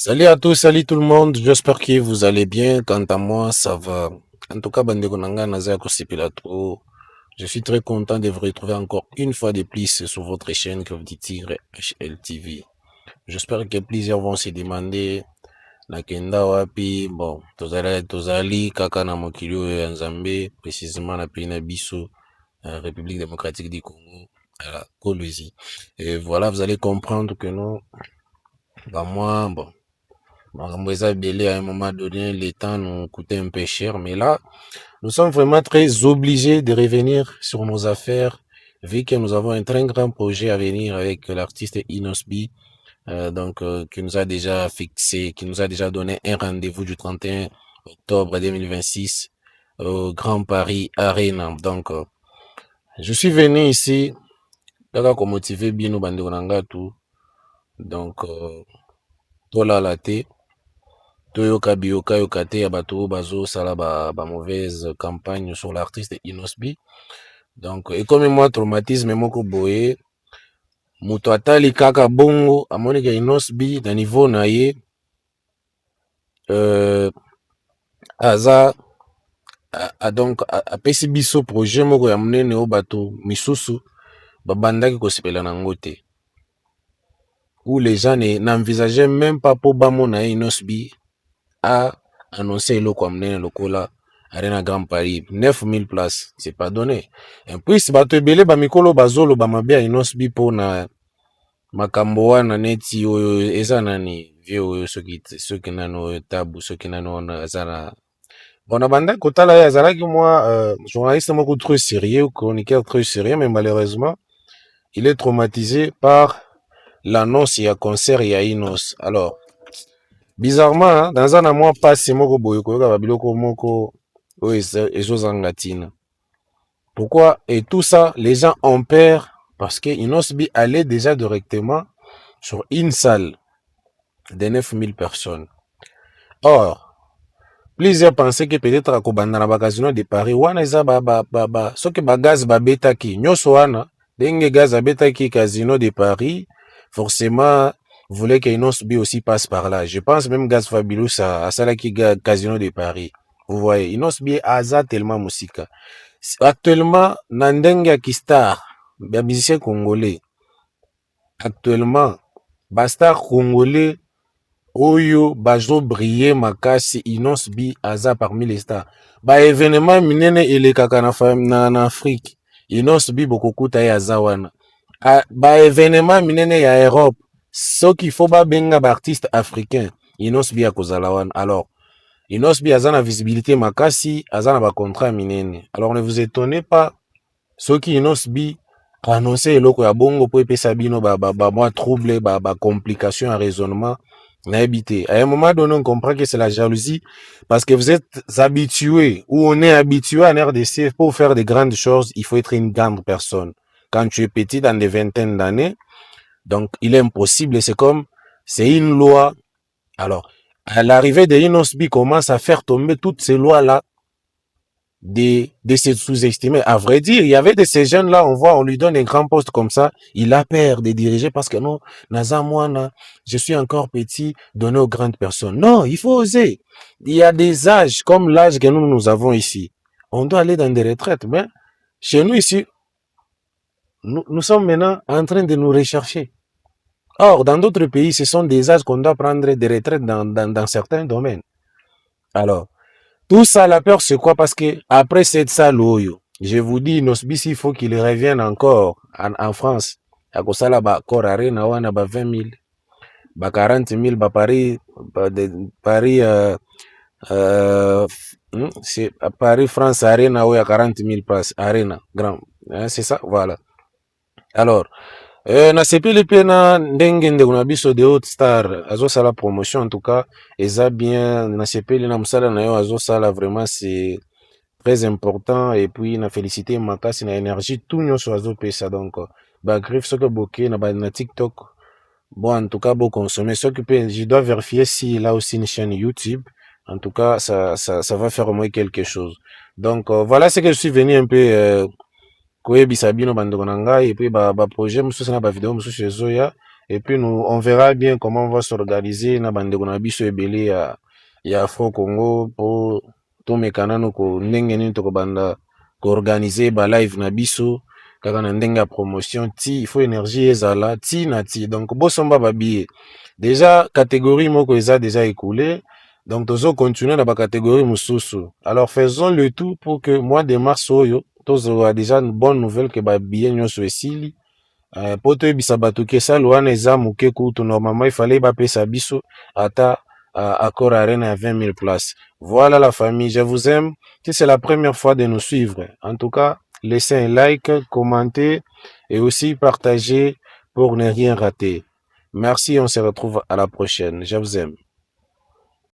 Salut à tous, salut tout le monde. J'espère que vous allez bien. Quant à moi, ça va. En tout cas, Bandeko Nanga Naza Kosipilatro. Je suis très content de vous retrouver encore une fois de plus sur votre chaîne que vous dites Tigre HLTV. J'espère que plusieurs vont se demander Nakenda wapi. Bon, Tozali, Kaka na mokili oyo ya Nzambe, précisément na pays na biso, République démocratique du Congo, à la Kolwezi. Et voilà, vous allez comprendre que non, bah moi, bon. Belé, à un moment donné, les temps nous coûtait un peu cher, mais là, nous sommes vraiment très obligés de revenir sur nos affaires, vu que nous avons un très grand projet à venir avec l'artiste Inosbi, qui nous a déjà fixé, qui nous a déjà donné un rendez-vous du 31 octobre 2026 au Grand Paris Arena. Je suis venu ici, pour motiver bien nos bandes tout. Tola la thé. Toyoka Bioka Yokate ya bato bazo sala ba mauvaise campagne sur l'artiste Inosbi. Donc, et comme moi traumatisme moko boye, muto atali kaka bongo amoni ke Inosbi na niveau na ye aza apesi biso projet moko ya munene o bato misusu babandaki kosepela nango te. Où les gens n'envisageaient même pas po bamona Inosbi a annoncé eloko ya munene lokola Arena Grand Paris, 9000 places, c'est pas donné. En plus, bato ebele ba mikolo bazolo ba mabia Inosbi po na makambo wana neti oyo eza nani vie oyo soki nano tabu soki nano azana. Bon, na banda kotala ya azalaki moi journaliste moko très sérieux, chroniqueur très sérieux, mais malheureusement, il est traumatisé par l'annonce ya concert ya Inos. Alors, bizarrement, hein, dans un mois passé moko boyo koyoka ba biloko moko ezozanga tina. Pourquoi? Et tout ça, les gens ont peur parce que Inosbi allait déjà directement sur une salle de 9000 personnes. Or, plusieurs pensaient que peut-être à Kobanda na casino de Paris, wana eza soki ba gaz ba betaki, nyoso wana, denge gaz a betaki casino de Paris, forcément, voulait que Inosbi aussi passe par là. Je pense même Gaz Fabulous à Salaki Casino de Paris. Vous voyez, Inosbi aza tellement musique. Actuellement, Nandenge Kistar, musicien congolais. Actuellement, Bastar congolais, Oyo, Bajo briller makasi, Inosbi aza parmi les stars. Ba événement minene ele kaka na Afrique. Inosbi bokokuta ya azawana. Ba événement minene ya Europe. Ce qu'il faut pas benga ba artiste africain. Inosbi akozala wana. Alors, Inosbi azana visibilité makasi, azana ba contrat minene. Alors ne vous étonnez pas, ceux qui Inosbi annoncé eloko ya bongo po epesa bino moi trouble, complication à raisonnement, na habité. À un moment donné, on comprend que c'est la jalousie parce que vous êtes habitué ou on est habitué en RDC pour faire de grandes choses, il faut être une grande personne. Quand tu es petit dans des vingtaines d'années, donc il est impossible, c'est une loi. Alors, à l'arrivée de Inosbi commence à faire tomber toutes ces lois-là de se sous-estimer. À vrai dire, il y avait de ces jeunes-là, on voit, on lui donne un grand poste comme ça, il a peur de diriger parce que non, Naza, moi, je suis encore petit, donné aux grandes personnes. Non, il faut oser. Il y a des âges, comme l'âge que nous avons ici. On doit aller dans des retraites, mais chez nous ici, nous sommes maintenant en train de nous rechercher. Or, dans d'autres pays, ce sont des âges qu'on doit prendre des retraites dans certains domaines. Alors, tout ça, la peur, c'est quoi? Parce que après cette salle, je vous dis, Inosbi, il faut qu'il revienne encore en France. À cause de la corps arena, on a 20 000, 40 000, Paris, c'est à Paris, France Arena, où il y a 40 000 places, Arena, grand. Hein, c'est ça, voilà. Alors, na sepeli pe na ndenge ndeko na biso de haute star azosala promotion en tout cas eza bien na sepeli na mosala na yo azosala vraiment c'est très important et puis na félicité makasi na énergie tout nyonso azopesa donc ba griffe soki boke na TikTok bon en tout cas beau consommer soki pe je dois vérifier si il a aussi une chaîne YouTube en tout cas ça va faire au moins quelque chose donc voilà ce que je suis venu un peu koyebisa bino bandeko na ngai et puis ba projet mosusu na ba vidéo mosusu ezoya et puis on verra bien comment on va s'organiser na bandeko na biso ebele ya Afro Congo pour tomekana ko ndenge nini tokobanda koorganize ba live na biso kaka na ndenge ya promotion ti il faut énergie ezala ti na ti. Donc bosomba ba billet déjà catégorie moko eza déjà écoulé, donc tozo continuer na ba catégorie mususu. Alors faisons le tout pour que mois de mars oyo tozo déjà une bonne nouvelle que ba billet nyonso esili. Po toyebisa bato ke sale wana eza moke kutu, normalement il fallait bapesa biso ata accord arena à 20 000 places. Voilà la famille, je vous aime. Si c'est la première fois de nous suivre, en tout cas, laissez un like, commentez et aussi partagez pour ne rien rater. Merci, on se retrouve à la prochaine. Je vous aime.